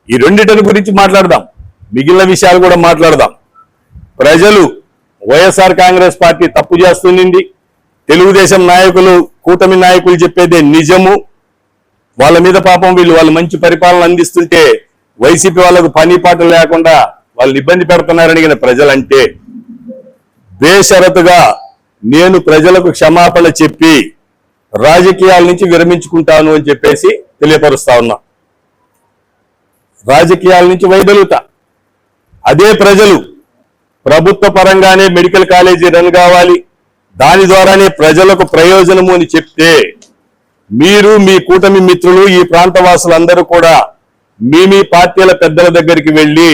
ఈ రెండిటిని గురించి మాట్లాడదాం, మిగిలిన విషయాలు కూడా మాట్లాడదాం. ప్రజలు వైఎస్ఆర్ కాంగ్రెస్ పార్టీ తప్పు చేస్తుంది, తెలుగుదేశం నాయకులు కూటమి నాయకులు చెప్పేదే నిజము. వాళ్ళ మీద పాపం వాళ్ళు మంచి పరిపాలన అందిస్తుంటే వైసీపీ వాళ్ళకు పని పాట లేకుండా వాళ్ళు ఇబ్బంది పెడుతున్నారని ప్రజలంటే బేషరతుగా నేను ప్రజలకు క్షమాపణ చెప్పి రాజకీయాల నుంచి విరమించుకుంటాను అని చెప్పేసి తెలియపరుస్తా ఉన్నా. రాజకీయాల నుంచి వైదొలుగుతా. అదే ప్రజలు ప్రభుత్వ పరంగానే మెడికల్ కాలేజీ రన్ కావాలి, దాని ద్వారానే ప్రజలకు ప్రయోజనము అని చెప్తే మీరు మీ కూటమి మిత్రులు ఈ ప్రాంత వాసులందరూ కూడా మీ పార్టీల పెద్దల దగ్గరికి వెళ్ళి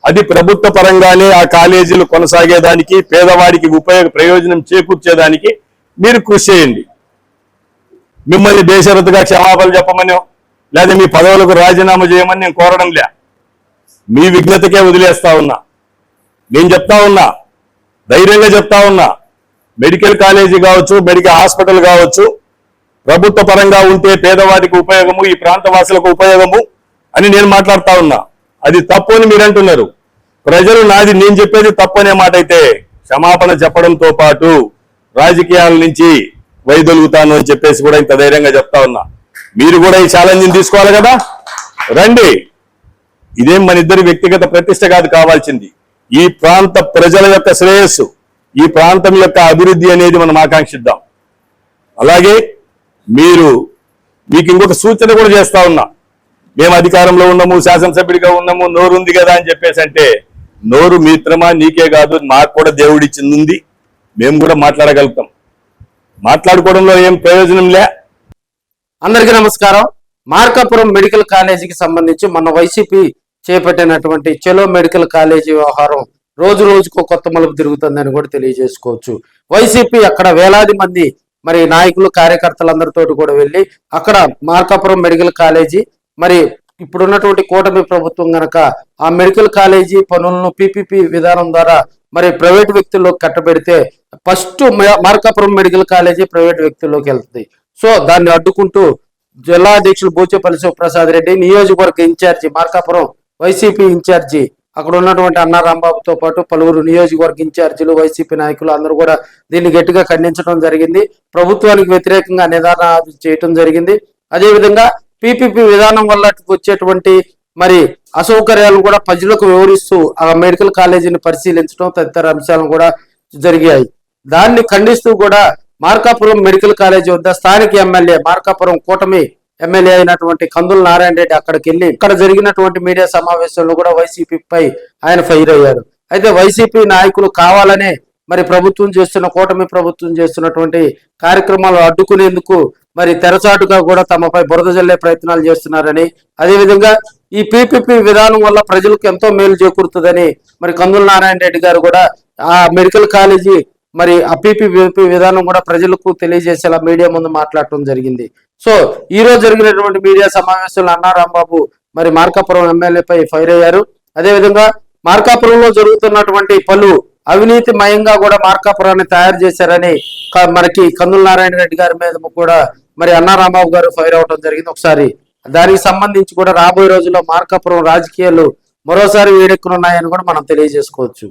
అది ప్రభుత్వ పరంగానే ఆ కాలేజీలు కొనసాగేదానికి పేదవాడికి ప్రయోజనం చేకూర్చేదానికి మీరు కృషి చేయండి. మిమ్మల్ని బేషరతుగా క్షమాపణలు చెప్పమని లేదా మీ పదవులకు రాజీనామా చేయమని నేను కోరడం లే, మీ విఘ్నతకే వదిలేస్తా ఉన్నా. నేను చెప్తా ఉన్నా, ధైర్యంగా చెప్తా ఉన్నా, మెడికల్ కాలేజీ కావచ్చు, మెడికల్ హాస్పిటల్ కావచ్చు, ప్రభుత్వ పరంగా ఉంటే పేదవాడికి ఉపయోగము, ఈ ప్రాంత వాసులకు ఉపయోగము అని నేను మాట్లాడుతా ఉన్నా. అది తప్పు అని మీరు అంటున్నారు. ప్రజలు నేను చెప్పేది తప్పు అనే మాట అయితే క్షమాపణ చెప్పడంతో పాటు రాజకీయాల నుంచి వైదొలుగుతాను అని చెప్పేసి కూడా ఇంత ధైర్యంగా చెప్తా ఉన్నా. మీరు కూడా ఈ ఛాలెంజ్ని తీసుకోవాలి కదా, రండి. ఇదేం మన ఇద్దరి వ్యక్తిగత ప్రతిష్ట కాదు కావాల్సింది, ఈ ప్రాంత ప్రజల యొక్క శ్రేయస్సు, ఈ ప్రాంతం యొక్క అభివృద్ధి అనేది మనం ఆకాంక్షిద్దాం. అలాగే మీకు ఇంకొక సూచన కూడా చేస్తా ఉన్నా. మేము అధికారంలో ఉన్నాము, శాసనసభ్యుడిగా ఉన్నాము, నోరు ఉంది కదా అని చెప్పేసి అంటే, నోరు మిత్రమా నీకే కాదు నాకు కూడా దేవుడిచ్చింది, మేము కూడా మాట్లాడగలుగుతాం. మాట్లాడుకోవడంలో ఏం ప్రయోజనం లే. అందరికీ నమస్కారం. మార్కాపురం మెడికల్ కాలేజీకి సంబంధించి మన వైసీపీ చేపట్టినటువంటి చలో మెడికల్ కాలేజీ వ్యవహారం రోజు రోజుకు కొత్త మలుపు తిరుగుతుందని కూడా తెలియజేసుకోవచ్చు. వైసీపీ అక్కడ వేలాది మంది మరి నాయకులు కార్యకర్తలందరితో కూడా వెళ్ళి అక్కడ మార్కాపురం మెడికల్ కాలేజీ మరి ఇప్పుడున్నటువంటి కూటమి ప్రభుత్వం గనక ఆ మెడికల్ కాలేజీ పనులను పీపీపీ విధానం ద్వారా మరి ప్రైవేట్ వ్యక్తుల్లోకి కట్టబెడితే first Markapuram medical college private వ్యక్తుల్లోకి వెళ్తుంది. సో దాన్ని అడ్డుకుంటూ జిల్లా అధ్యక్షులు బూచేపల్లి శివప్రసాద్ రెడ్డి, నియోజకవర్గ ఇన్ఛార్జి మార్కాపురం వైసీపీ ఇన్ఛార్జి అక్కడ ఉన్నటువంటి అన్నా రాంబాబుతో పాటు పలువురు నియోజకవర్గ ఇన్ఛార్జీలు వైసీపీ నాయకులు అందరూ కూడా దీన్ని గట్టిగా ఖండించడం జరిగింది. ప్రభుత్వానికి వ్యతిరేకంగా నిదానం చేయటం జరిగింది. అదేవిధంగా పీపీపీ విధానం వల్ల వచ్చేటువంటి మరి అసౌకర్యాలను కూడా ప్రజలకు వివరిస్తూ ఆ మెడికల్ కాలేజీని పరిశీలించడం తదితర అంశాలను కూడా జరిగాయి. దాన్ని ఖండిస్తూ కూడా మార్కాపురం మెడికల్ కాలేజీ వద్ద స్థానిక ఎమ్మెల్యే మార్కాపురం కూటమి ఎమ్మెల్యే అయినటువంటి కందుల నారాయణ రెడ్డి అక్కడికి వెళ్ళి ఇక్కడ జరిగినటువంటి మీడియా సమావేశంలో కూడా వైసీపీపై ఆయన ఫైర్ అయ్యారు. అయితే వైసీపీ నాయకులు కావాలనే మరి ప్రభుత్వం చేస్తున్న కూటమి ప్రభుత్వం చేస్తున్నటువంటి కార్యక్రమాలు అడ్డుకునేందుకు మరి తెరచాటుగా కూడా తమపై బురద జల్లే ప్రయత్నాలు చేస్తున్నారని, అదేవిధంగా ఈ పీపీపీ విధానం వల్ల ప్రజలకు ఎంతో మేలు చేకూరుతుందని మరి కందుల నారాయణ రెడ్డి గారు కూడా ఆ మెడికల్ కాలేజీ మరి ఆ పీపీపీ విధానం కూడా ప్రజలకు తెలియజేసేలా మీడియా ముందు మాట్లాడటం జరిగింది. సో ఈ రోజు జరిగినటువంటి మీడియా సమావేశంలో అన్నా రాంబాబు మరి మార్కాపురం ఎమ్మెల్యేపై ఫైర్ అయ్యారు. అదేవిధంగా మార్కాపురంలో జరుగుతున్నటువంటి పలు అవినీతి మయంగా కూడా మార్కాపురాన్ని తయారు చేశారని మనకి కందుల నారాయణ రెడ్డి గారి మీద కూడా మరి అన్నా రాంబాబు గారు ఫైర్ అవడం జరిగింది. ఒకసారి దానికి సంబంధించి కూడా రాబోయే రోజుల్లో మార్కాపురం రాజకీయాలు మరోసారి వేడెక్కనున్నాయని కూడా మనం తెలియజేసుకోవచ్చు.